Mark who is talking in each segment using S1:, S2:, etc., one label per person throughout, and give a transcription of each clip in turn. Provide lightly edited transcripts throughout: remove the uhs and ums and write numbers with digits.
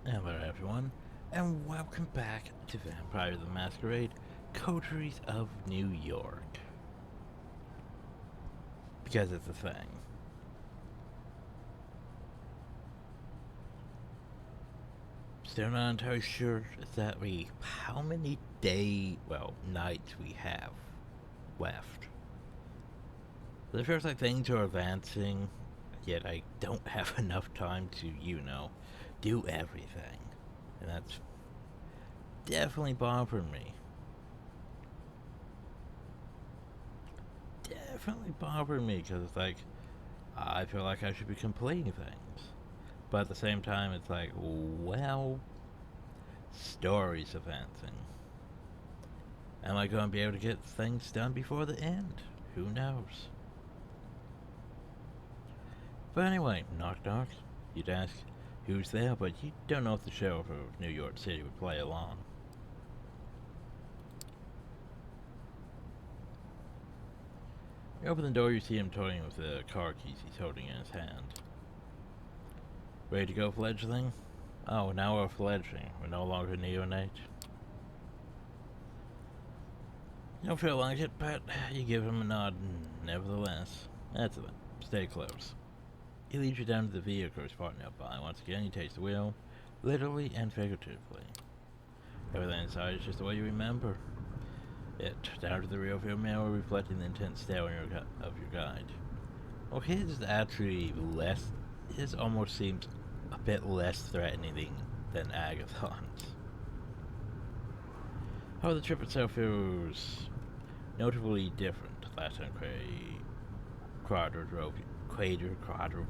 S1: Hello everyone, and welcome back to Vampire the Masquerade Coteries of New York. Because it's a thing. Still not entirely sure exactly how many nights we have left. But it feels like things are advancing, yet I don't have enough time to, do everything. And that's definitely bothering me. Definitely bothering me because it's like I feel like I should be completing things, but at the same time it's like, well, story's advancing. Am I going to be able to get things done before the end? Who knows? But anyway, knock knock. You'd ask who's there, but you don't know if the sheriff of New York City would play along. You open the door, you see him toying with the car keys he's holding in his hand. Ready to go, fledgling? Oh, now we're fledgling. We're no longer neonate. You don't feel like it, but you give him a nod nevertheless. That's it. Stay close. He leads you down to the vehicle spot nearby. Once again, he takes the wheel, literally and figuratively. Everything inside is just the way you remember it, down to the rear view mirror reflecting the intense stare of your guide. Well, his is actually less. His almost seems a bit less threatening than Agathon's. However, the trip itself feels notably different. Last time Crowder,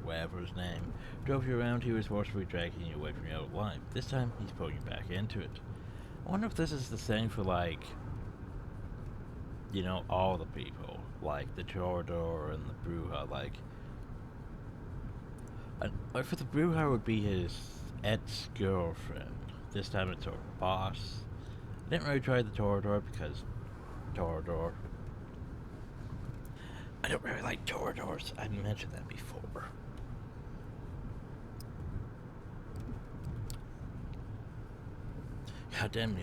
S1: whatever his name, drove you around, he was forcibly dragging you away from your old life. This time, he's pulling you back into it. I wonder if this is the same for, all the people. Like the Torador and the Bruja, for the Bruja would be his ex-girlfriend. This time it's her boss. I didn't really try the Torador because Torador. I don't really like Toradors. I mentioned that before. Goddamn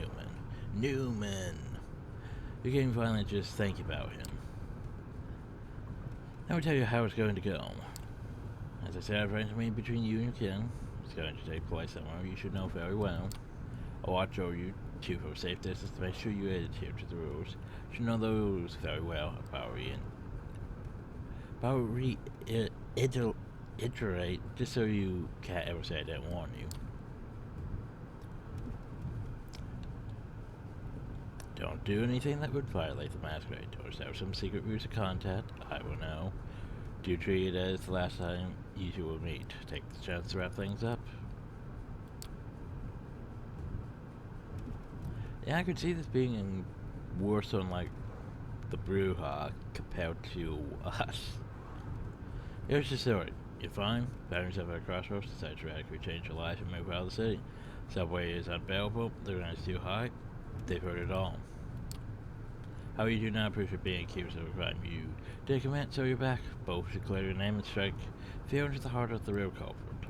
S1: Newman. You can finally just think about him. Let me tell you how it's going to go. As I said, I've arranged a meeting between you and your kin. It's going to take place somewhere you should know very well. I'll watch over you too for safe distance to make sure you adhere to the rules. You should know those very well iterate, just so you can't ever say I didn't warn you. Don't do anything that would violate the masquerade. Don't establish some secret routes of contact. I will know. Do treat it as the last time you two will meet. Take the chance to wrap things up. Yeah, I could see this being worse on, the Bruja compared to us. Here's the story. You're fine. Found yourself at a crossroads. Decide to radically change your life and move out of the city. Subway is unbearable. The rent is too high. They've heard it all. How you do not appreciate being accused of a crime you did commit, so you're back. Both declare your name and strike fear into the heart of the real culprit.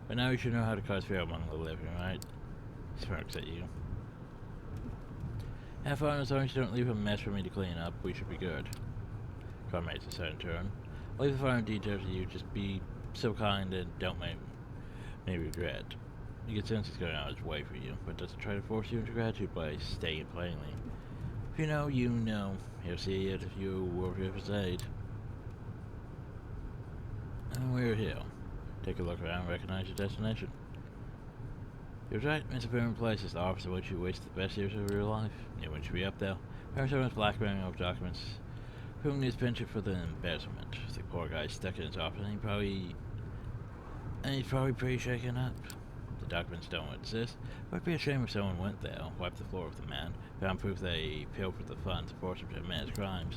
S1: But now you should know how to cause fear among the living, right? He smirks at you. Have fun, as long as you don't leave a mess for me to clean up, we should be good. Car makes a sudden turn. I'll leave the final details to you, just be so kind and don't make me regret. You can sense he's going out of his way for you, but doesn't try to force you into gratitude by stating plainly. If you know, you know. He'll see it if you were of his aid. And we're here. Take a look around and recognize your destination. You're right, it's a permanent place. It's the office in which you waste the best years of your life. You want to be up there. Parents everyone's blackmailing over documents. Who needs pension for the embezzlement? The poor guy's stuck in his office and he's probably pretty shaken up. The documents don't exist. It would be a shame if someone went there, wiped the floor with the man, found proof they pilfered the funds, forced him to admit his crimes.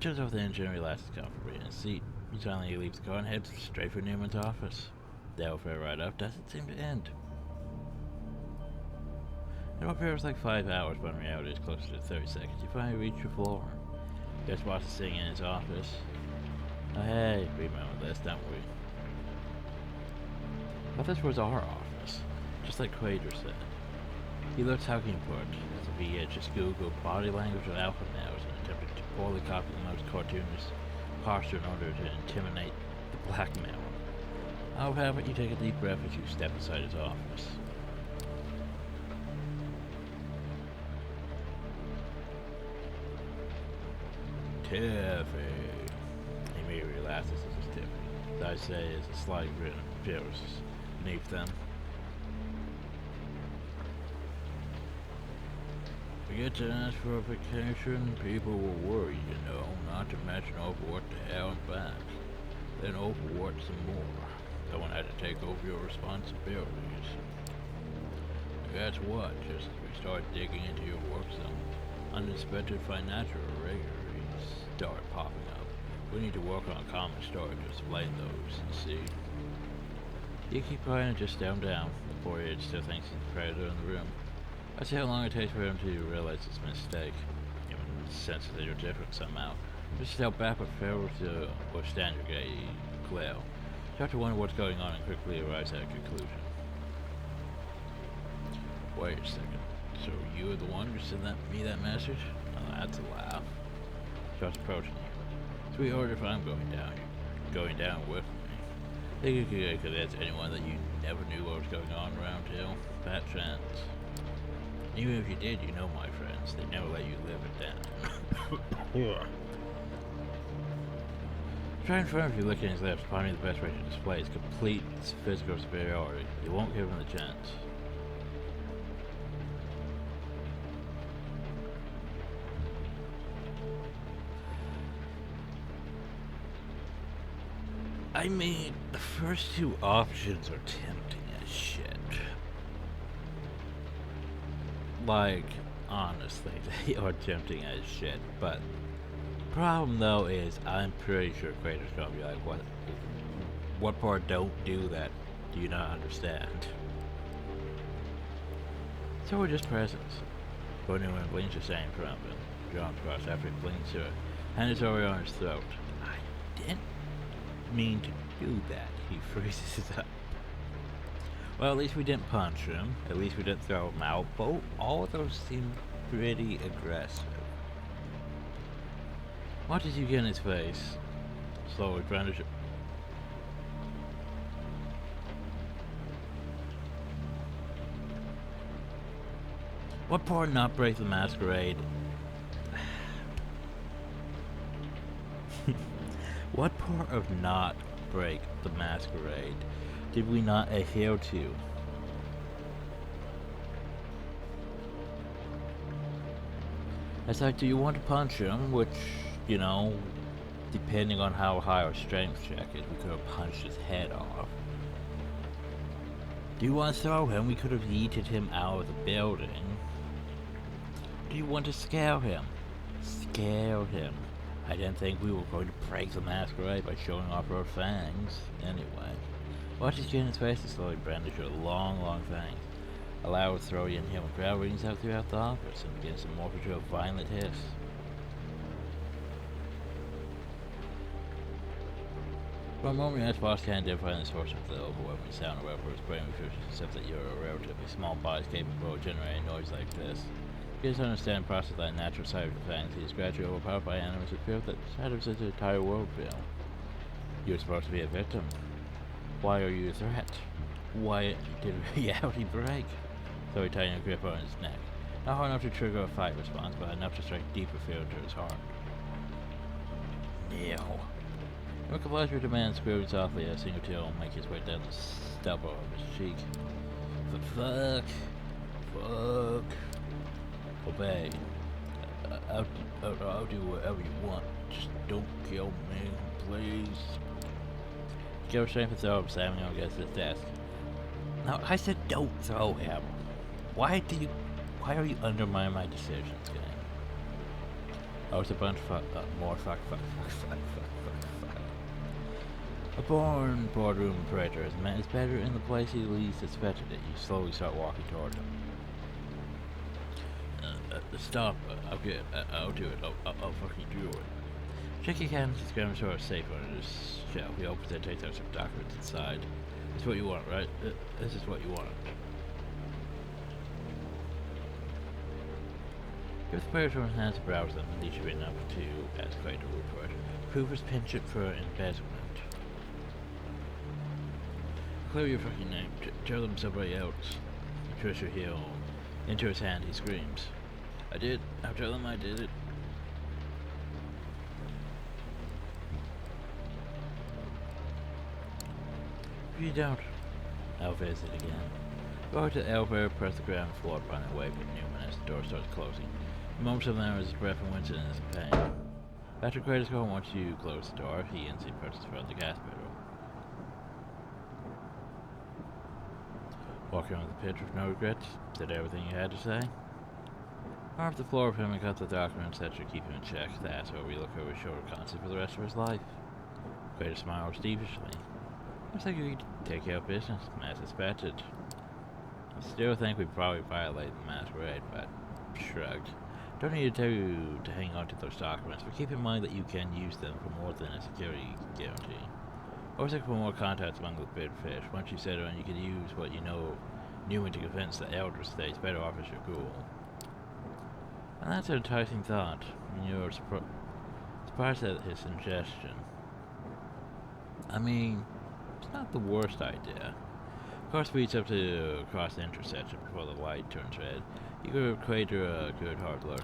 S1: Turns off the engine and relaxes comfortably in his seat. He finally leaves the car and heads straight for Newman's office. The elevator ride up doesn't seem to end. It appears like 5 hours, but in reality it's closer to 30 seconds. You finally reach your floor. Guess Watts is sitting in his office. Oh hey, we remember this, don't we? But this was our office, just like Crater said. He looked talking put, as if he had just Googled body language of alpha males and attempted to poorly copy the most cartoonish posture in order to intimidate the black male. I'll have it you take a deep breath as you step inside his office. Tiffy. He immediately laughs as this is Tiffy. As I say, is a slight grin appears beneath them. We get to ask for a vacation, people will worry, you know, not to mention overwork to hell and back. Then overwork some more. Someone had to take over your responsibilities. Guess what? Just as we start digging into your work zone, unexpected financial irregularities start popping up. We need to work on a common story to explain those, you see. You keep quiet and just down before he still thinks he's the predator in the room. I see how long it takes for him to realize it's a mistake, even senses that you're different somehow. Just step back but fails to withstand your glare. You have to wonder what's going on and quickly arrives at a conclusion. Wait a second. So you were the one who sent me that message? Oh, that's a laugh. Starts approaching you. Sweetheart, if I'm going down, you're going down with me. Think you could convince anyone that you never knew what was going on around here? Fat chance. Even if you did, you know, my friends, they never let you live it down. Try and firm if you look in his lips, finding the best way to display his complete physical superiority. You won't give him the chance. I mean, the first two options are tempting as shit. Like, honestly, they are tempting as shit, but problem though is I'm pretty sure Crater's gonna be like, what part don't do that do you not understand? So we're just presents. But when blinks the same from him, jumps across after he blinks to it, hands over on his throat. I didn't mean to do that. He freezes up. Well, at least we didn't punch him. At least we didn't throw him out. Both, all of those seem pretty aggressive. What did you get in his face? Slowly brandish it. What part not break the masquerade? What part of not break the masquerade did we not adhere to? It's like, do you want to punch him? Which, you know, depending on how high our strength check is, we could have punched his head off. Do you want to throw him? We could have yeeted him out of the building. Do you want to scare him? Scare him. I didn't think we were going to break the masquerade by showing off our fangs. Anyway, watch his chin in his face and slowly brandish your long fangs. Allow it to throw you in here when crowd rings out throughout the office and begins to morph into a violent hiss. For a moment, your boss can't identify the source of the overwhelming sound or whatever his brain refuses to accept that you're a relatively small body capable of generating noise like this. He doesn't understand and process that natural side of the fangs. He is gradually overpowered by animals who feel that shadows his entire world feel. You're supposed to be a victim. Why are you a threat? Why did reality break? So he tightened a grip on his neck. Not hard enough to trigger a fight response, but enough to strike deeper fear into his heart. No. Your compulsory demand squealed softly as a single tear will make his way down the stubble of his cheek. Fuck. Obey. I'll do whatever you want. Just don't kill me, please. Give a strength to throw him, slamming him against his desk. Now, I said don't throw him. Why are you undermining my decisions, gang? Oh, it's a bunch of more fuck. A born boardroom operator is better in the place he least expected it. You slowly start walking toward him. Stop. I'll do it. I'll fucking do it. Check your hands, his grandma's sort of safe under his shelf. He opens it and takes out some documents inside. This is what you want, right? This is what you want. If the player has to browse them, these should be enough to, as Crater would for it, prove his penchant for embezzlement. Clear your fucking name. Tell them somebody else. Trisha Hill. Into his hand, he screams. I did. I'll tell them I did it. If you don't, I'll visit again. Go to the elevator, press the ground floor, run away with Newman as the door starts closing. In moments of there is his breath and winces in his pain. After Kratos go once you close the door, he instantly presses from the gas pedal. Walk around the pitch with no regrets. Did everything you had to say. Arm off the floor of him and cut the documents that should keep him in check. The asshole will look over his shoulder constantly for the rest of his life. Kratos smiled sheepishly. Looks like you could take care of business, as expected. I still think we probably violated the masquerade, but shrugged. Don't need to tell you to hang on to those documents, but keep in mind that you can use them for more than a security guarantee. Always look for more contacts among the big fish. Once you settle in, you can use what you know Newman to convince the elder states better off as your ghoul. And that's an enticing thought. You're surprised at his suggestion. I mean, it's not the worst idea. Car speeds up to cross the intersection before the light turns red. You give Crater a good hard look.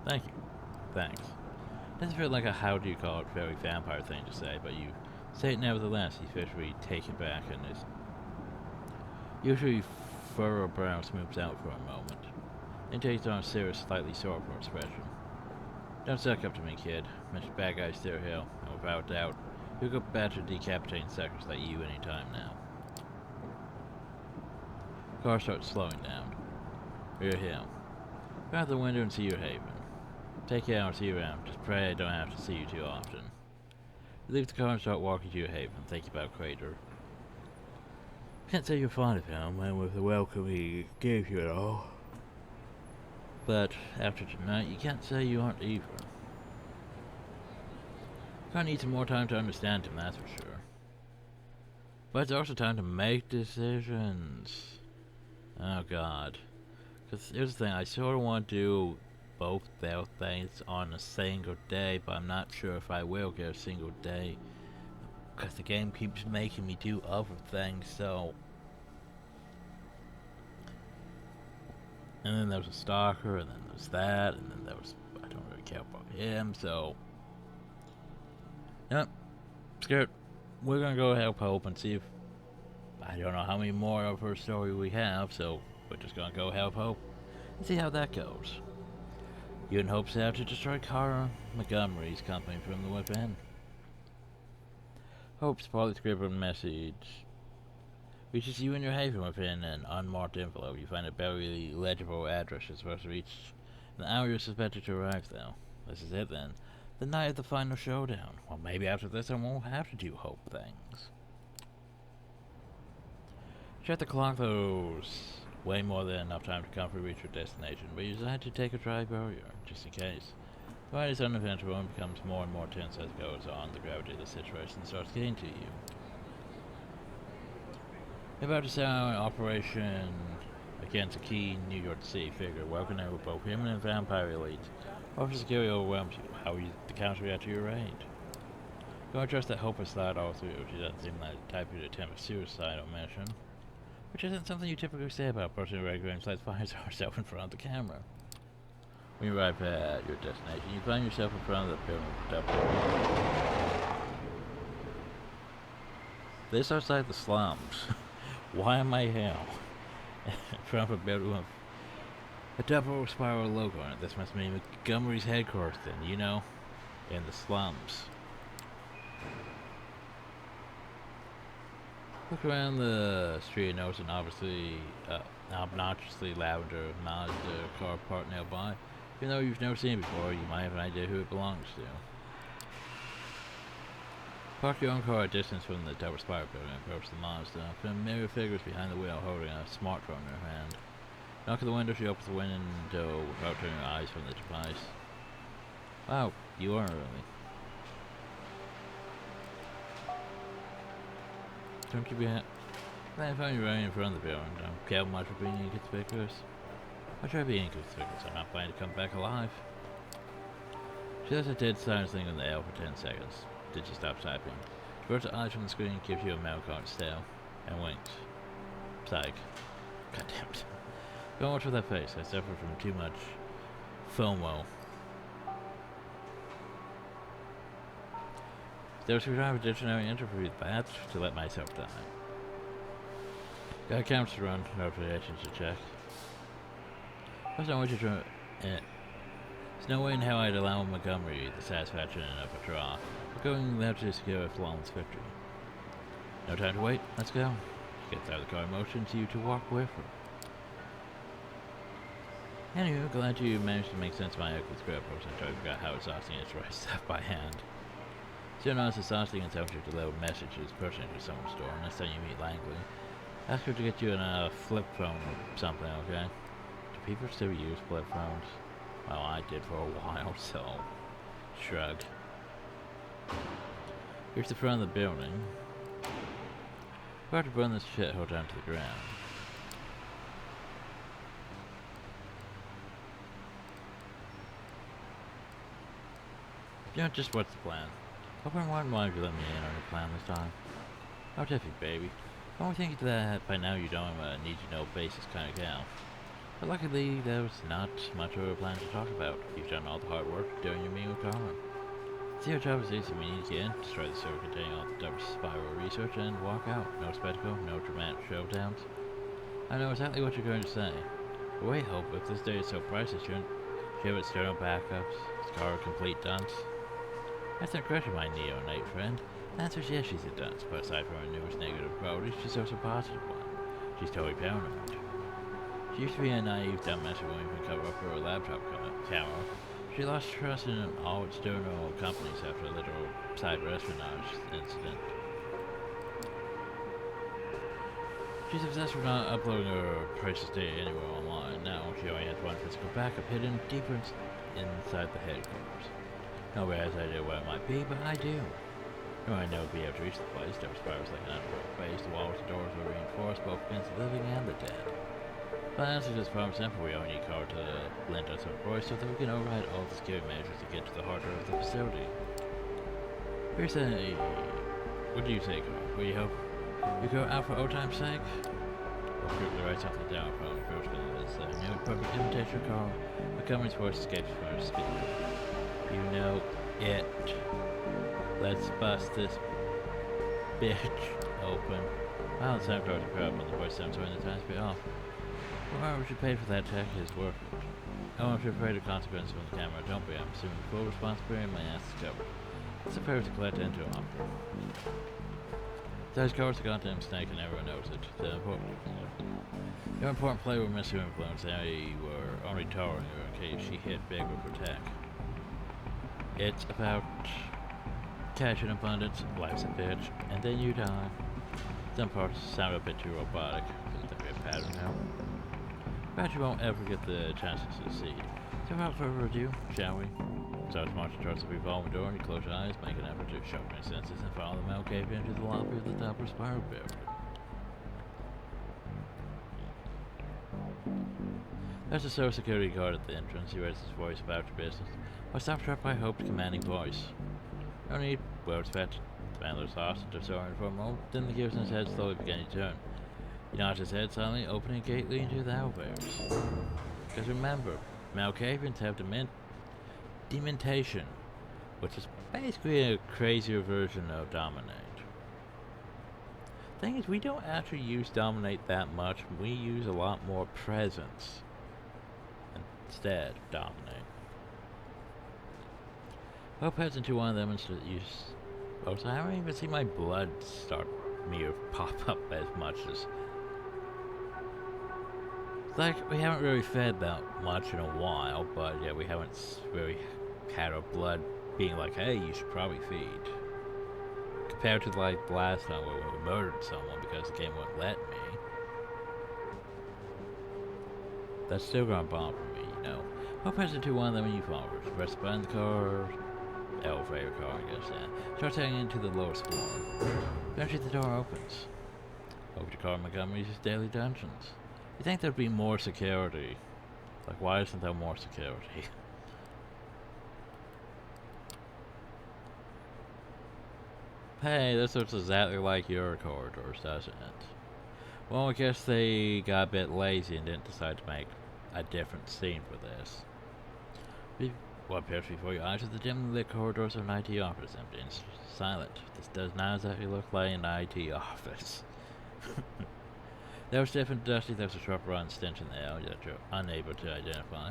S1: Thank you. Thanks. Doesn't feel like a how-do-you-call-it very vampire thing to say, but you say it nevertheless. He's visually taken back and his usually furrowed brow smooths out for a moment. Then takes on a serious, slightly sorrowful expression. Don't suck up to me, kid. Mr. Bad Guy still here, and without doubt, he'll go back to decapitating suckers like you any time now. Car starts slowing down. You're here. Go out the window and see your haven. Take care and see you around. Just pray I don't have to see you too often. You leave the car and start walking to your haven. Think about Crater. Can't say you're fond of him, and with the welcome he gave you at all. But after tonight, you can't say you aren't either. Gonna need some more time to understand him, that's for sure. But it's also time to make decisions. Oh god. Because here's the thing, I sort of want to do both those things on a single day, but I'm not sure if I will get a single day. Because the game keeps making me do other things, so... And then there was a stalker, and then there's that, and then there was... I don't really care about him, so... Yep. Scared. We're gonna go help Hope and see if... I don't know how many more of her story we have, so... We're just gonna go help Hope and see how that goes. You and Hope set out to destroy Cara Montgomery's company from the within. Hope's partly scribbled message reaches you in your haven within an unmarked envelope. You find a barely legible address is supposed to reach an hour you're suspected to arrive, though. This is it then. The night of the final showdown. Well, maybe after this I won't have to do Hope things. Check the clock, those way more than enough time to comfortably reach your destination, but you decide to take a drive earlier, just in case. The ride is uneventful and becomes more and more tense as it goes on. The gravity of the situation starts getting to you. You're about to set out an operation against a key New York City figure, working over both him and vampire elites. Officer security overwhelms you. How will the counter react to your raid? You want to trust that Hope has thought all through. She doesn't seem like the type to attempt a suicidal mission. Which isn't something you typically say about a person who regularly lights fires herself in front of the camera. When you arrive at your destination, you find yourself in front of the building with double. This looks like the slums. Why am I here? In front of a building with a double spiral logo on it. This must mean Montgomery's headquarters then, you know? In the slums. Look around the street and notice an obnoxiously lavender Mazda car parked nearby. Even though you've never seen it before, you might have an idea who it belongs to. Park your own car a distance from the double spiral building and approach the Mazda. Familiar figures behind the wheel holding a smartphone in their hand. Knock on the window, she opens the window without turning her eyes from the device. Wow, you are early. Don't you be I found you right in front of the building. Don't care much for being inconspicuous. I try to be inconspicuous. I'm not planning to come back alive. She lets a dead silence thing in the air for 10 seconds. Did she stop typing? She bursts her eyes from the screen, gives you a melancholy stare, and winks. Psych. God damn it. Don't watch with that face. I suffer from too much FOMO. There was a drive a dictionary interview that to let myself die. Got accounts to run, notifications to check. First I want you to there's no way in hell I'd allow Montgomery the satisfaction of a draw. We're going there to secure a flawless victory. No time to wait, let's go. She gets out of the car and motions you to walk with her. Anyway, glad you managed to make sense of my ugly script. I totally forgot how exhausting it is to write stuff by hand. Soon as exhausting and self to deliver messages personally to someone's door. Next time you meet Langley, ask her to get you a flip phone or something, okay? Do people still use flip phones? Well, I did for a while, so shrug. Here's the front of the building. We're about to burn this shithole down to the ground. You know, just what's the plan? Hope everyone wanted to let me in on your plan this time. How diffy, baby. I only think that by now you know I'm a need-to-know basis kind of gal. But luckily, there was not much of a plan to talk about. You've done all the hard work during your meeting with Carmen. See our job is easy. We need to get in, destroy the server containing all the double spiral research, and walk out. No spectacle, no dramatic showdowns. I know exactly what you're going to say. But wait, Hope, if this day is so priceless, shouldn't she have external backups? Scar a complete dunce? That's not question, my neonate friend. The answer is yes, she's a dunce, but aside from her numerous negative qualities, she's also a positive one. She's totally paranoid. She used to be a naive dumbass who wouldn't even cover up her laptop camera. She lost trust in all external companies after a literal cyber espionage incident. She's obsessed with not uploading her precious data anywhere online. Now she only has one physical backup hidden deeper inside the headquarters. Nobody has any idea where it might be, but I do. No, I never be able to reach the place. There were spirals like an underground base. The walls and doors were reinforced both against the living and the dead. But the answer is far simple. We only need Carl to lend us our voice so that we can override all the security measures to get to the heart of the facility. Here's a... What do you say, Carl? Will you help? You go out for old time's sake? We'll quickly write something down from the first one. It's a new perfect imitation, Carl. Montgomery's voice escapes from her speaker. You know it. Let's bust this bitch open. Well, the sound doors are crowded, but the voice sounds when the time's paid off. Whoever should pay for that tech is worth it. I won't be afraid of consequences from the camera, don't be. I'm assuming full responsibility and my ass is covered. It's a favor to collect into an offer. Those covers the goddamn snake and everyone knows it. Your important play with Mr. Influence, they were only towering her in case she hit big with her tech. It's about cash in abundance, life's a bitch, and then you die. Some parts sound a bit too robotic. Isn't there a pattern now? Perhaps you won't ever get the chance to succeed. So without further ado, shall we? So it's marching towards the revolving door and you close your eyes, make an effort to sharpen your senses and follow the metal cave into the lobby of the double spiral building. There's a social security guard at the entrance. He raises his voice about your business. I stop struck by Hope's commanding voice. No need, words fetched. The man looks lost and disoriented for a moment, then the gears in his head slowly begin to turn. He nods his head silently, opening a gate leading to the elevators. Because remember, Malkavians have dementation, which is basically a crazier version of dominate. Thing is, we don't actually use dominate that much. We use a lot more presence instead of dominate. Hope heads into one of them and use. Oh, so I haven't even seen my blood start me or pop up as much as. Like, we haven't really fed that much in a while, but yeah, we haven't really had our blood being like, hey, you should probably feed. Compared to like the last time where we murdered someone because the game wouldn't let me. That's still gonna bother me, you know. I'll press into one of them when you follow. Press the button, the car, elevator car, I guess, yeah. Starts heading into the lowest floor. Eventually the door opens. Over to Carl Montgomery's daily dungeons. You think there'd be more security? Like, why isn't there more security? Hey, this looks exactly like your corridors, doesn't it? Well, I guess they got a bit lazy and didn't decide to make a different scene for this. What appears before your eyes are the dimly lit corridors of an IT office, empty and silent. This does not exactly look like an IT office. There was stiff and dusty, there was a sharp rotten stench in the air that you're unable to identify.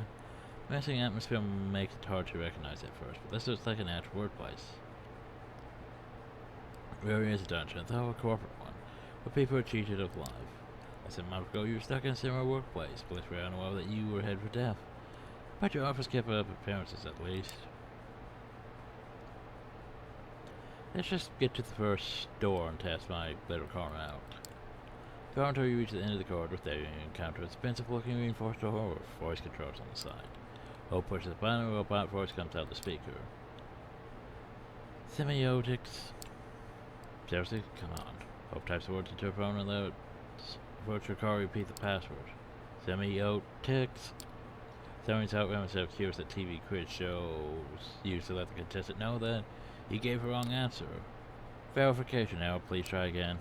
S1: The messing atmosphere makes it hard to recognize at first, but this looks like an actual workplace. Really is a dungeon, though a corporate one, where people are cheated of life. Less than a month ago, you were stuck in a similar workplace, police were unaware that you were headed for death. But your office kept up appearances, at least. Let's just get to the first door and test my little car out. Go until you reach the end of the corridor. There you encounter a expensive-looking reinforced door with voice controls on the side. Hope pushes the button and a robot voice comes out the speaker. Semiotics. Seriously? Come on. Hope types the words into a phone and let virtual car repeat the password. Semiotics. Someone's out instead of curious that TV quiz shows used to let the contestant know that he gave a wrong answer. Verification error, please try again.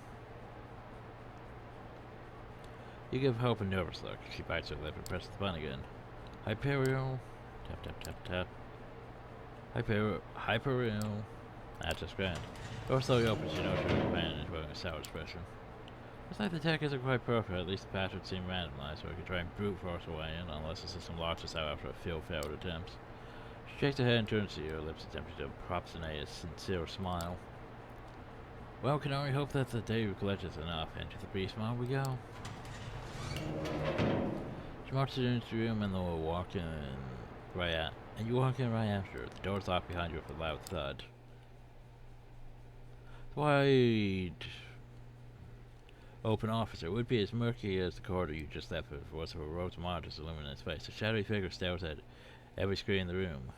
S1: You give Hope a nervous look. She bites her lip and presses the button again. Hyperial. Tap, tap, tap, tap. Hyperial. That's just grand. Door slowly opens, you know her companion is wearing a sour expression. Looks like the tech isn't quite perfect, at least the passwords seem randomized, so we can try and brute force our way in, unless the system locks us out after a few failed attempts. She shakes her head and turns to you, her lips attempting to approximate a sincere smile. Well, can only hope that the day glitches enough. Into the beast mode we go. She marches into the room and you walk in right after her. The door's locked behind you with a loud thud. The wide open officer would be as murky as the corridor you just left if it was for rows of monitors illuminating its face. A shadowy figure stares at every screen in the room.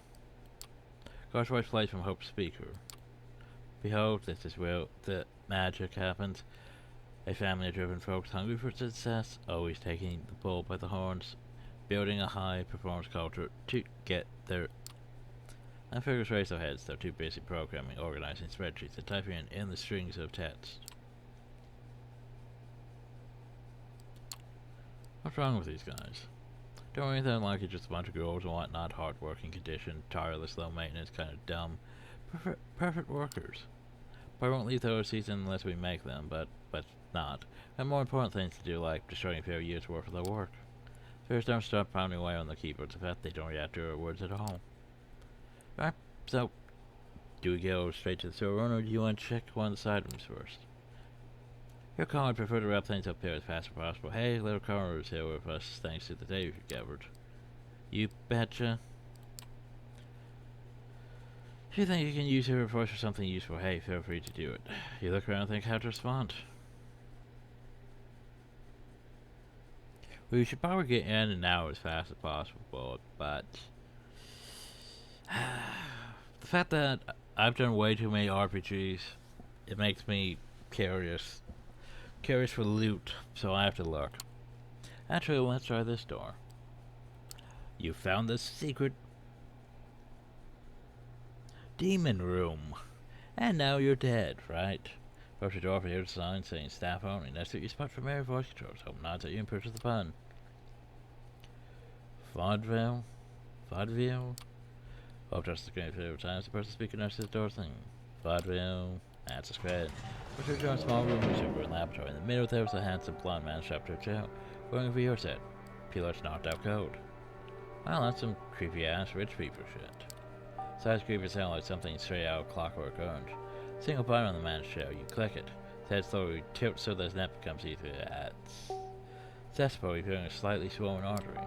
S1: Car's voice plays from Hope's speaker. Behold, this is where the magic happens. A family-driven folks hungry for success, always taking the bull by the horns, building a high-performance culture to get their... And figures raise their heads, they're too busy programming, organizing spreadsheets, and typing in endless strings of text. What's wrong with these guys? Don't anything like it, just a bunch of girls and whatnot, hard-working, conditioned, tireless, low-maintenance, kind of dumb, perfect workers. But I won't leave the other season unless we make them, but not. And more important things to do, like destroying a fair year's worth of their work. Fairs don't stop pounding away on the keyboards. In fact, they don't react to our words at all. Right, so, do we go straight to the server room, or do you want to check one of the side rooms first? Your call, I'd prefer to wrap things up here as fast as possible. Hey, little Carver is here with us, thanks to the day we've gathered. You betcha. If you think you can use her voice for something useful, hey, feel free to do it. You look around and think how to respond. We should probably get in and out as fast as possible, but... the fact that I've done way too many RPGs, it makes me curious. Curious for loot, so I have to look. Actually, let's try this door. You found the secret demon room. And now you're dead, right? Approach the door for here sign saying staff only. That's what you spot for Mary voice controls. Hope nods at you and pushes the button. Vaudeville? Hope just the screen several times. The person speaking next to the door thing. Vaudeville. That's a spread. Push her to a small room with super in the laboratory. In the middle there was a handsome blonde man strapped to a chair, wearing a VR set. Peeler's knocked out code. Well, that's some creepy ass rich people shit. Size creepy sound like something straight out of Clockwork Orange. Single button on the man's chair, you click it. His head slowly tilts so that his neck becomes either at Cesspool, revealing a slightly swollen artery.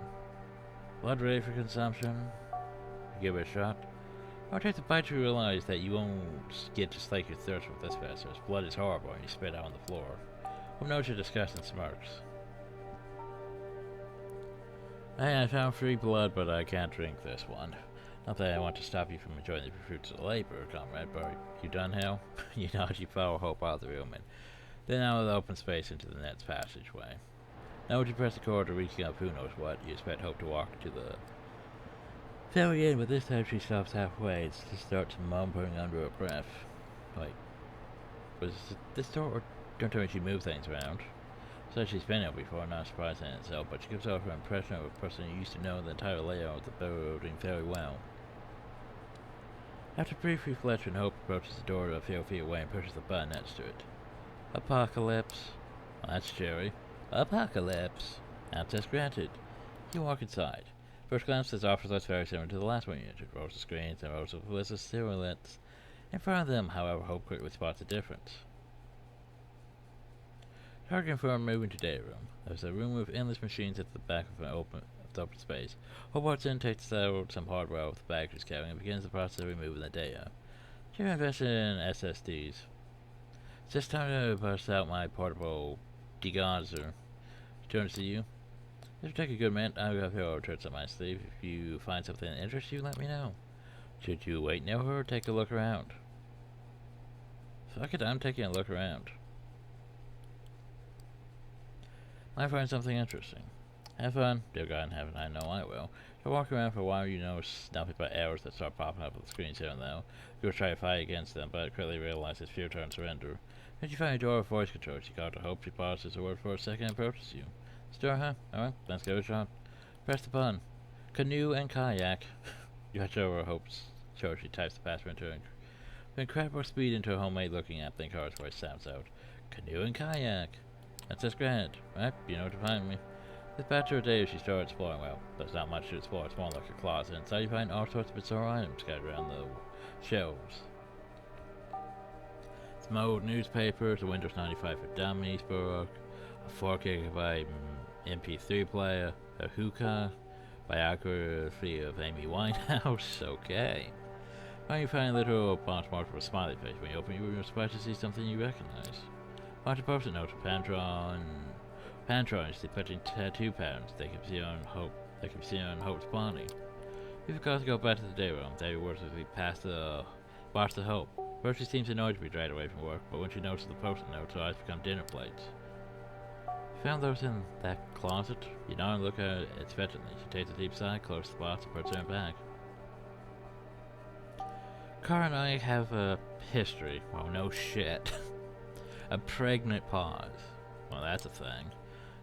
S1: Blood ready for consumption? You give it a shot. I'll take the bite to realize that you won't get to slake your thirst with this fast, as blood is horrible and you spit out on the floor. We'll note your disgust and smirks. Hey, I found free blood, but I can't drink this one. Not that I want to stop you from enjoying the fruits of labor, comrade, but you done, Hale? You nod, you follow Hope out of the room, and then out of the open space into the next passageway. Now would you press the corridor, reaching up who knows what, you expect Hope to walk to the very end, but this time she stops halfway and starts mumbling under her breath. Wait, was this door, or don't tell me she moved things around? So she's been here before, not surprising in itself, but she gives off her impression of a person who used to know the entire layout of the building very well. After brief reflection, Hope approaches the door a few feet away and pushes the button next to it. Apocalypse. Well, that's cheery. Apocalypse. Access granted. You walk inside. First glance, this office looks very similar to the last one you entered. Rows of screens and rows of lists of silhouettes. In front of them, however, Hope quickly spots a difference. Targeting for a moving to data room. There's a room with endless machines at the back of an open space. Hope walks in, takes out some hardware with the bag she's carrying, and begins the process of removing the data. You're invested in SSDs. It's just time to bust out my portable degazer. Turns to you. This will take a good minute. I've got a few tricks on my sleeve. If you find something that interests you, let me know. Should you wait near her or take a look around? Fuck it, I'm taking a look around. I find something interesting. Have fun. Dear God in heaven, I know I will. So walk around for a while, you notice nothing but errors that start popping up on the screens here and there. You try to fight against them, but quickly realize it's futile and surrender. Then you find a door with voice control. You got to hope she pauses a word for a second and approaches you. Store, huh? Alright, let's give it a shot. Press the button. Canoe and kayak. You hatch over Hope's show. She types the password into incredible speed into a homemade looking app, then Car's voice sounds out. Canoe and kayak. That's just grand, right? You know where to find me. This batch of days she started exploring. Well, there's not much to explore, it's more like a closet. Inside you find all sorts of bizarre items scattered around the shelves. Some old newspapers, a Windows 95 for Dummies book, a 4 gigabyte MP3 player, a hookah, biography of Amy Winehouse. Okay. Finally you find a little box marked with a smiley face. When you open it, you're surprised to see something you recognize. Bunch of post-it notes from Pantrons depicting tattoo patterns they can see on Hope's body. You forgot to go back to the day room. They works as we pass the box to Hope. First she seems annoyed to be dragged away from work, but when she notices the post-it notes, her eyes become dinner plates. You found those in that closet? You know and look at it expectantly. She takes a deep sigh, closes the box, and puts it in back. Cara and I have a history. Well, no shit. A pregnant pause. Well, that's a thing.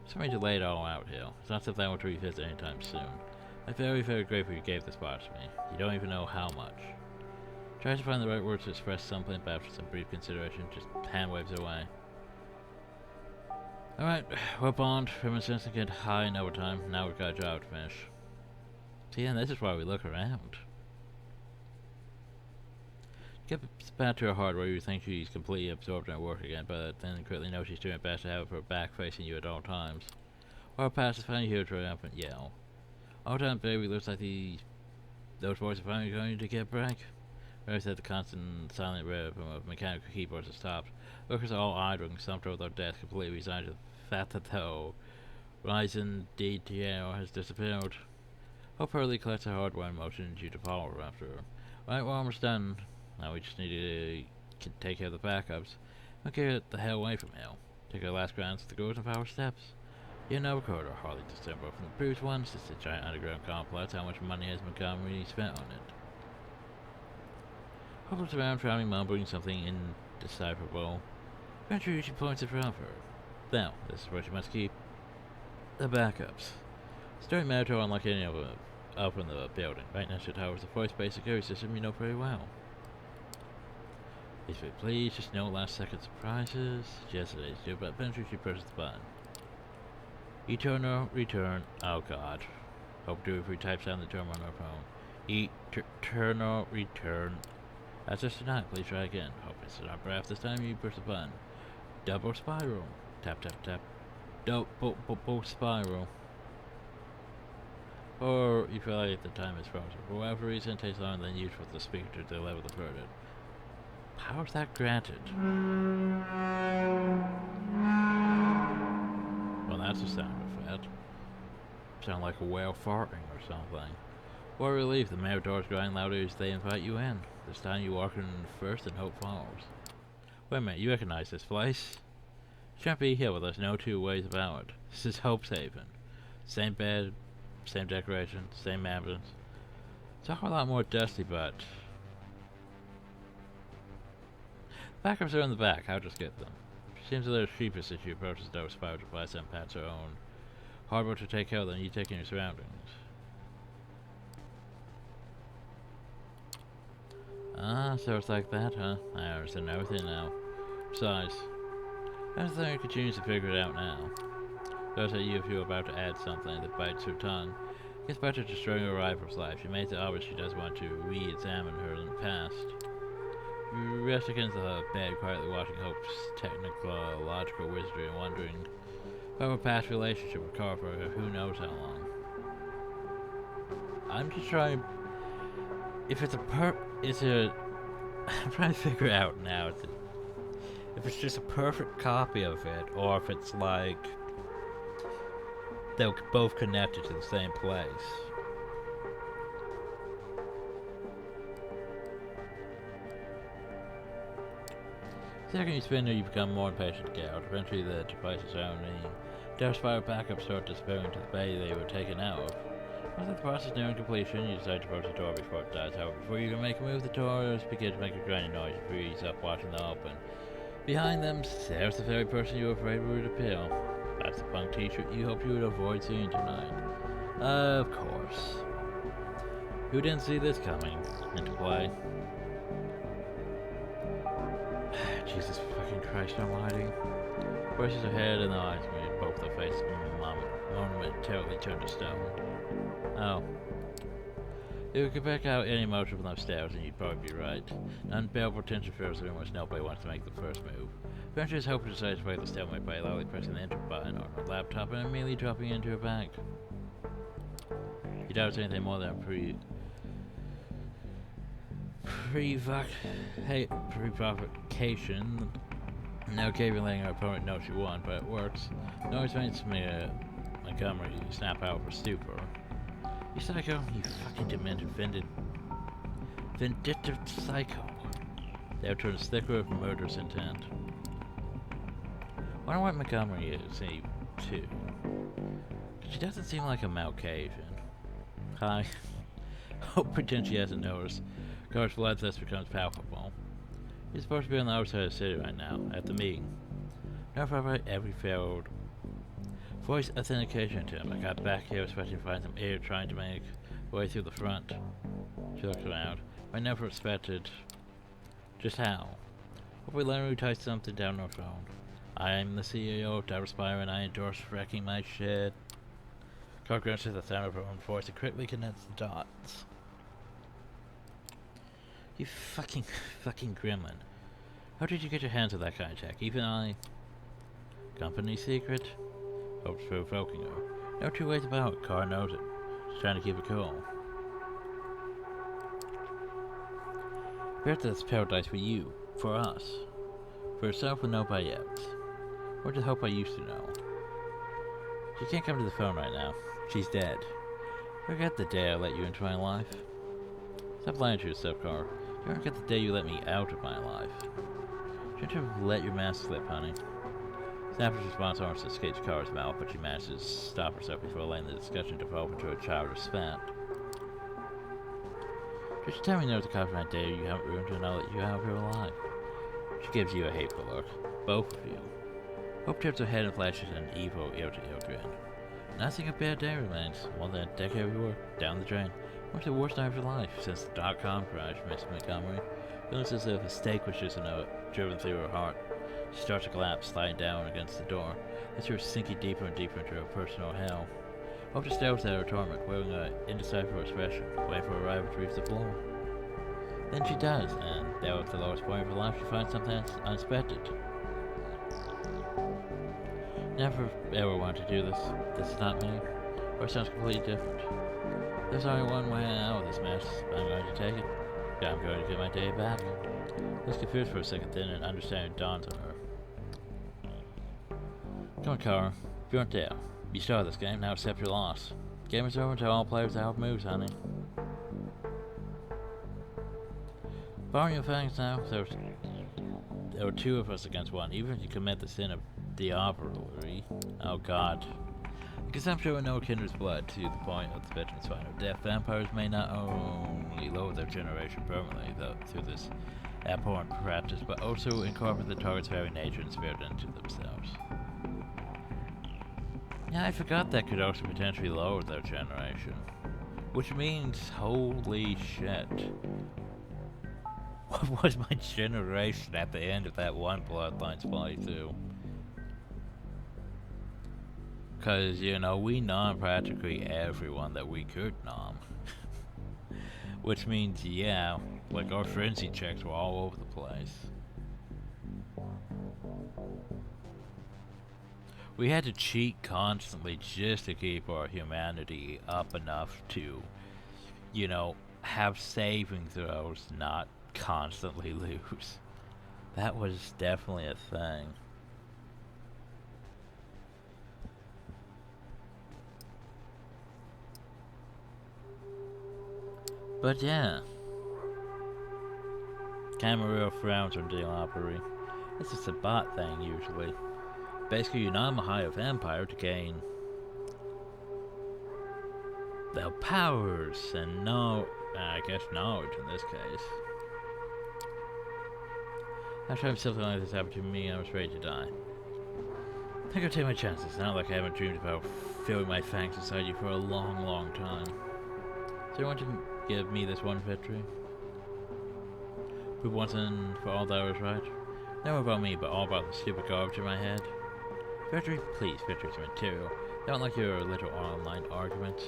S1: Sorry to lay it all out here. It's not something I want to revisit anytime soon. I'm very, very grateful you gave this box to me. You don't even know how much. Tries to find the right words to express something, but after some brief consideration, just hand waves it away. Alright, we're bond. Reminiscence to get high in overtime. Now we've got a job to finish. See, and this is why we look around. Get back to her hardware, you think she's completely absorbed in her work again, but then quickly know she's doing her best to have her back facing you at all times. While past is finally here to triumphant yell. All time, baby, looks like those boys are finally going to get a break. Notice that the constant silent rhythm of mechanical keyboards has stopped. Workers are all idling, slumped over their desks, completely resigned to the fact that the Ryzen DTL has disappeared. Hope hurriedly collects her hardware and motions you to follow her after her. Right, we're almost done. Now we just need to take care of the backups. Don't get the hell away from hell. Take our last glance at the golden power steps. You know, corridor hardly discernible from the previous ones. It's a giant underground complex. How much money has Montgomery spent on it? Hope looks around, frowning, mumbling something indecipherable. Eventually she points in front of her. Now, this is where she must keep the backups. Starting matter to unlock any of them up in the building. Right next to the tower is the voice-based security system you know very well. Please, just no last-second surprises. Yes, it is, but eventually she presses the button. Eternal return. Oh God. Hope to if we types down the term on our phone. Eternal return. That's just tonight. Please try again. Hope it's not breath. This time you press the button. Double spiral. Tap tap tap. Double spiral. Or you feel like the time is frozen. For whatever reason, it takes longer than usual for the speaker to deliver the verdict. How's that granted? Well, that's a sound effect. sound like a whale farting or something. What a relief, the mayor doors grind louder as they invite you in. This time you walk in first and hope follows. Wait a minute, you recognize this place? You can't be here, but there's no two ways about it. This is Hope's Haven. Same bed, same decorations, same ambience. It's a whole lot more dusty, but... Backups are in the back, I'll just get them. She seems a little sheepish as she approaches the door, inspired to buy some pets her own. Harder to take care of than you take in your surroundings. Ah, so it's like that, huh? I understand everything now. Besides, I don't think I continues to figure it out now. Goes at you if you're about to add something that bites her tongue. Gets better to destroying her rival's life. She makes it obvious she does want to re-examine her in the past. You rest against the bed, quietly watching Hope's technological wizardry and wondering about her past relationship with Carl for who knows how long. I'm just trying... If it's I'm trying to figure out now if it's just a perfect copy of it, or if it's like they're both connected to the same place. The second you spin there, you become more impatient to get out. Eventually the devices around the Death Spiral backup start disappearing to the bay they were taken out of. Once the process nearing completion, you decide to approach the door before it dies. However, before you can make a move, the doors begin to make a grinding noise. You freeze up watching them open. Behind them, there's the very person you were afraid would appear. That's the punk t-shirt you hoped you would avoid seeing tonight. Of course. Who didn't see this coming into play? Jesus fucking Christ almighty. Brushes her head and the eyes made both the face momentarily turned to stone. Oh. If we could back out any motion from upstairs, and you'd probably be right. Unbearable tension fills the room which nobody wants to make the first move. Eventually, his hope decides to break the stalemate by loudly pressing the enter button on her laptop and immediately dropping into her bag. He doubts anything more than provocation. No caving letting her opponent know she won, but it works. No makes Montgomery snap out of her stupor. You psycho, you fucking demented, vindictive psycho. They have turned thicker with murderous intent. Wonder what Montgomery is, too. She doesn't seem like a Malcasian. Hi. Hope pretends she hasn't noticed. Car's blood thus becomes palpable. He's supposed to be on the other side of the city right now, at the meeting. Now for every failed voice authentication attempt. I got back here expecting to find some idiot trying to make way through the front. She looks around. I never expected just how. Hopefully Leonard typed something down her phone. I'm the CEO of Double Spire and I endorse wrecking my shit. Carl grunts to the sound of her own voice and quickly connects the dots. You fucking gremlin. How did you get your hands on that kind of tech? Even I... Company secret? Hope's provoking her. No two ways about it. Carr knows it. She's trying to keep it cool. Perhaps that's paradise for you. For us. For herself and nobody else. Or just Hope I used to know. She can't come to the phone right now. She's dead. Forget the day I let you into my life. Stop lying to yourself, Carr. Don't forget the day you let me out of my life. Shouldn't you have let your mask slip, honey? Snapper's response almost escapes Carr's mouth, but she manages to stop herself before letting the discussion develop into a childish spat. Just tell me there's a confident day you haven't ruined to know that you have her alive. She gives you a hateful look. Both of you. Hope tips her head and flashes an evil, ill-to-ill grin. Nothing a bad day remains. More than a decade of work. Down the drain. What's the worst night of your life since the .com crash, Miss Montgomery? Feels as if a stake was just driven through her heart. She starts to collapse, sliding down against the door, as she was sinking deeper and deeper into her personal hell. Hope just stares at her torment, wearing an indecipherable expression, waiting for her rival to reach the floor. Then she does, and there at the lowest point of her life, she finds something unexpected. Never ever wanted to do this. This is not me. Or it sounds completely different. There's only one way out of this mess. I'm going to take it. I'm going to get my day back. Looks confused for a second, then an understanding dawns on her. Come on, Carl. You aren't there. You started this game, now accept your loss. Game is over to all players out moves, honey. Borrowing your fangs now, there were two of us against one, even if you commit the sin of diablerie. Oh god. The consumption of no kindred's blood to the point of the veteran's final death, vampires may not only lower their generation permanently through this abhorrent practice, but also incorporate the target's very nature and spirit into themselves. Yeah, I forgot that could also potentially lower their generation. Which means, holy shit. What was my generation at the end of that one Bloodlines playthrough? Because, you know, we nom practically everyone that we could nom. Which means, yeah, like our frenzy checks were all over the place. We had to cheat constantly just to keep our humanity up enough to, you know, have saving throws, not constantly lose. That was definitely a thing. But yeah. Camarillo frowns on diablerie. It's just a bot thing usually. Basically, you nom a higher vampire to gain their powers and I guess knowledge in this case. After having something like this happen to me, I was ready to die. I think I'll take my chances. It's not like I haven't dreamed about feeling my fangs inside you for a long, long time. So you want to give me this one victory? Prove once and for all that I was right? Not about me, but all about the stupid garbage in my head. Victory? Please, victory's material. Don't like your little online arguments.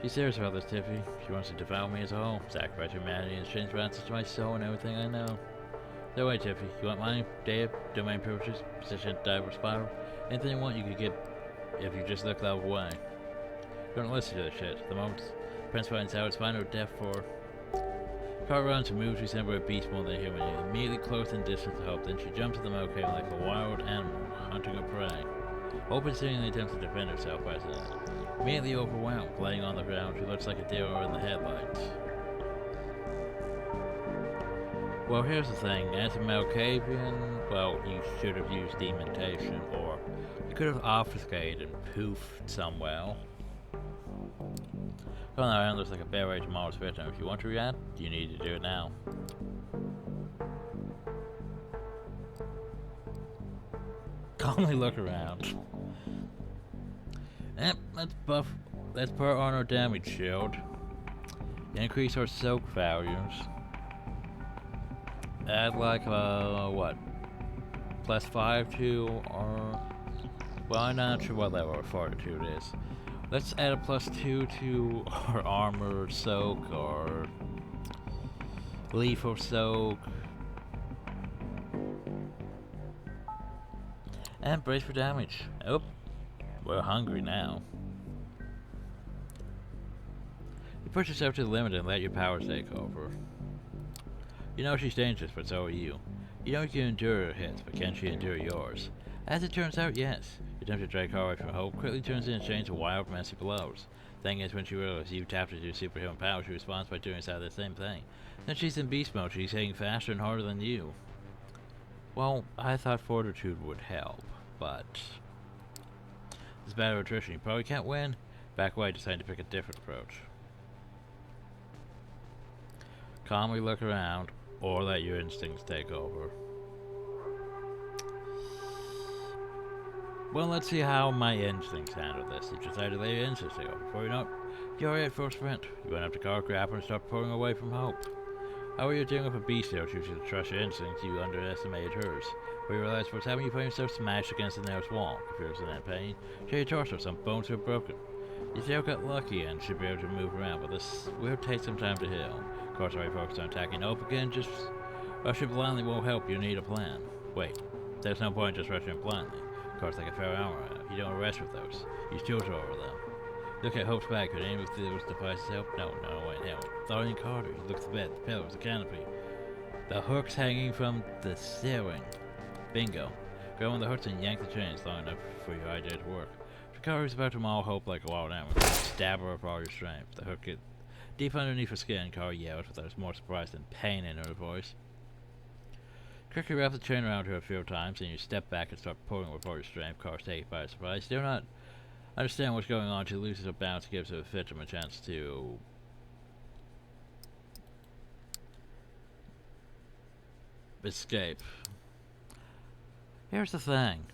S1: She's serious about this, Tiffy. She wants to devour me as a whole, sacrifice humanity in exchange for answers to my soul and everything I know. No way, Tiffy. You want money, Dave, domain privileges, position, diver spiral? Anything you want you could get if you just look that way. Don't listen to this shit. The moment Prince finds out it's final death for... Car runs and moves resemble a beast more than a human. Immediately close and distant to Hope, then she jumps to the moke like a wild animal hunting a prey. Hope seemingly attempts to defend herself by immediately overwhelmed, laying on the ground. She looks like a deer in the headlights. Well, here's the thing. As a Malkavian, well, you should have used dementation, or you could have obfuscated and poofed somewhere. Going around looks like a bear rage tomorrow's victim. If you want to react, you need to do it now. Calmly look around. Yep, let's put on our damage shield. Increase our soak values. Add like what? +5 to our... Well, I'm not sure what level our fortitude is. Let's add a +2 to our armor soak, or lethal soak. And brace for damage. Oh, we're hungry now. You push yourself to the limit and let your powers take over. You know she's dangerous, but so are you. You know you can endure her hits, but can she endure yours? As it turns out, yes. Your attempt to drag her away from Hope quickly turns into a chain of wild, messy blows. Thing is, when she realizes you tapped into your superhuman power, she responds by doing exactly the same thing. Then she's in beast mode, she's hitting faster and harder than you. Well, I thought fortitude would help, but... This battle of attrition, you probably can't win. Back away, decide to pick a different approach. Calmly look around, or let your instincts take over. Well, let's see how my instincts handle this. You decide to let your instincts take over. Before you know it, you're at full sprint. You went up to car, grab her, and start pulling away from Hope. However, you're dealing with a beast here, choosing to trust your instincts, you underestimated hers. When you realize what's happening, you find yourself smashed against the nearest wall. Confused and in pain, show your torso, some bones are broken. You still got lucky and should be able to move around, but this will take some time to heal. Of course, already focused on attacking Hope again, just rushing blindly won't help, you need a plan. Wait, there's no point just rushing blindly. Of course, like a fair armor, you don't rest with those. Use tools over them. Look at Hope's bag. Could any of those devices help? No, wait, hell. Throwing Carter. Look at the bed, the pillows, the canopy. The hooks hanging from the ceiling. Bingo. Grab on the hooks and yank the chains long enough for your idea to work. The car is about to maul Hope like a wild animal. Stab her with all your strength. The hook it deep underneath her skin. Car yells, but there's more surprise than pain in her voice. Quickly wrap the chain around her a few times, and you step back and start pulling with all your strength. Car's taken by surprise. Do not understand what's going on. She loses her balance and gives the victim a chance to escape. Here's the thing.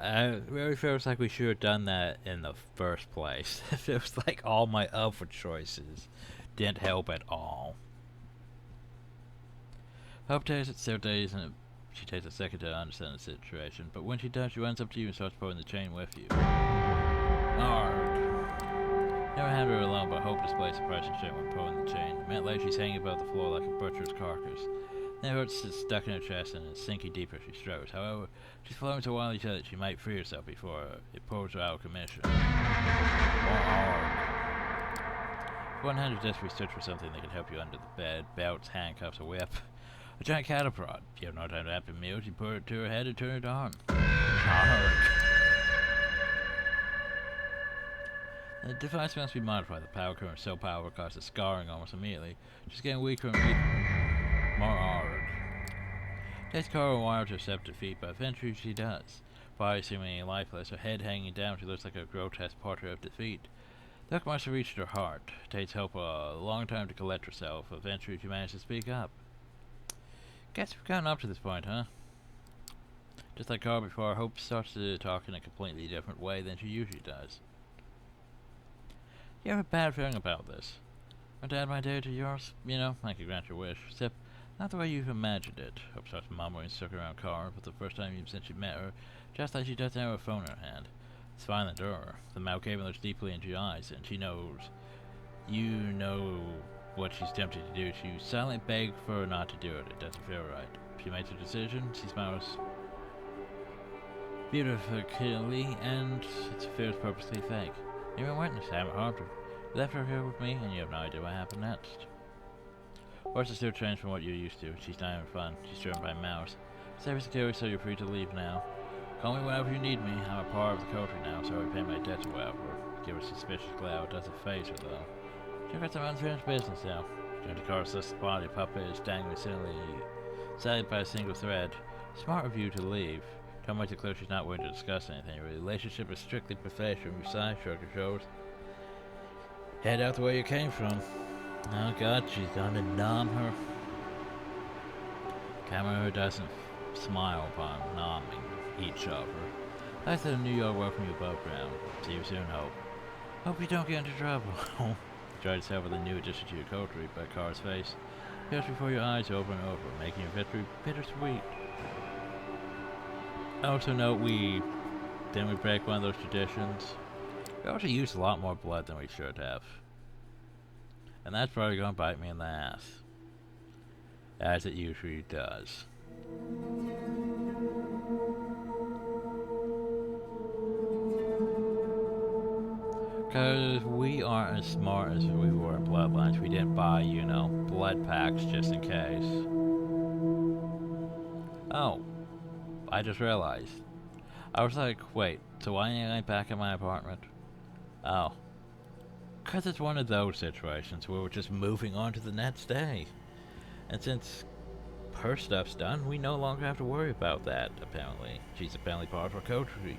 S1: It really feels like we should have done that in the first place. It feels like all my other choices didn't help at all. Hope takes it several days, and she takes a second to understand the situation. But when she does, she runs up to you and starts pulling the chain with you. Hard. Never had her alone, but Hope displays surprising shit when pulling the chain. A minute later, she's hanging above the floor like a butcher's carcass. Then her heart is stuck in her chest and is sinking deeper as she struggles. However, she's floating so wildly that she might free herself before it pulls her out of commission. One hand is desperately search for something that can help you under the bed. Belts, handcuffs, a whip. A giant cattle prod. You have no time to after meals. You put it to her head and turn it on. The device must be modified. The power current is so powerful it causes scarring almost immediately. She's getting weaker and weaker. More hard. Takes Carl a while to accept defeat, but eventually she does. Body seemingly lifeless, her head hanging down, she looks like a grotesque portrait of defeat. The hook must have reached her heart. It takes Hope a long time to collect herself. Eventually she manages to speak up. Guess we've gotten up to this point, huh? Just like Carl before, Hope starts to talk in a completely different way than she usually does. You have a bad feeling about this. My dad, my day to yours, you know, I could grant your wish. Except, not the way you've imagined it. Hope starts mumbling and circling around Carl for the first time since you met her, just like she does now with a phone in her hand. It's finally the door. The Malkavian looks deeply into your eyes, and she knows. You know what she's tempted to do. She silently begs for her not to do it. It doesn't feel right. She makes her decision. She smiles beautifully, and it feels purposely fake. You've been witness. I haven't harmed her. You left her here with me, and you have no idea what happened next. Horse is still changed from what you're used to. She's not having fun. She's driven by mouse. Save security, so you're free to leave now. Call me whenever you need me. I'm a part of the coterie now, so I repay my debts or whatever. Give her a suspicious glare. It doesn't faze her, though. She's got some unfinished business now. During the car's listed body, puppet is dangling silently by a single thread. Smart of you to leave. Don't make it clear she's not willing to discuss anything. Your relationship is strictly professional. Your side shrug your shoulders. Head out the way you came from. Oh god, she's gonna numb her. Camera doesn't smile upon numbing each other. Like the New York welcome you above ground. See you soon, Hope. Hope you don't get into trouble. Try to tell with a new addition to your coterie, but Car's face appears before your eyes over and over, making your victory bittersweet. Also note didn't we break one of those traditions? We also used a lot more blood than we should have. And that's probably gonna bite me in the ass. As it usually does. Cause we aren't as smart as we were in Bloodlines. We didn't buy, you know, blood packs just in case. Oh. I just realized. I was like, wait, so why ain't I back in my apartment? Oh. Cause it's one of those situations where we're just moving on to the next day. And since her stuff's done, we no longer have to worry about that, apparently. She's apparently part of our coterie.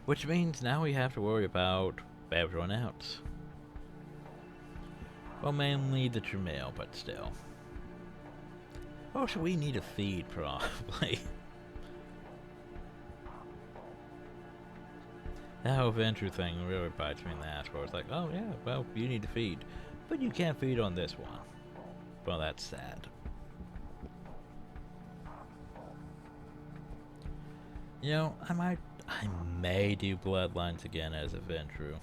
S1: Which means now we have to worry about everyone else. Well, mainly the Tramiel, but still. Also, we need a feed, probably. That whole venture thing really bites me in the ass, where it's like, oh yeah, well, you need to feed. But you can't feed on this one. Well, that's sad. You know, I may do Bloodlines again as a venture.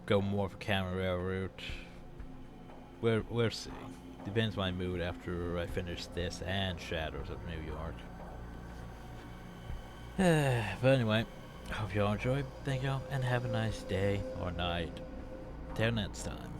S1: Go more for camera route. We'll see. Depends my mood after I finish this and Shadows of New York. But anyway, hope y'all enjoyed. Thank y'all, and have a nice day or night. Till next time.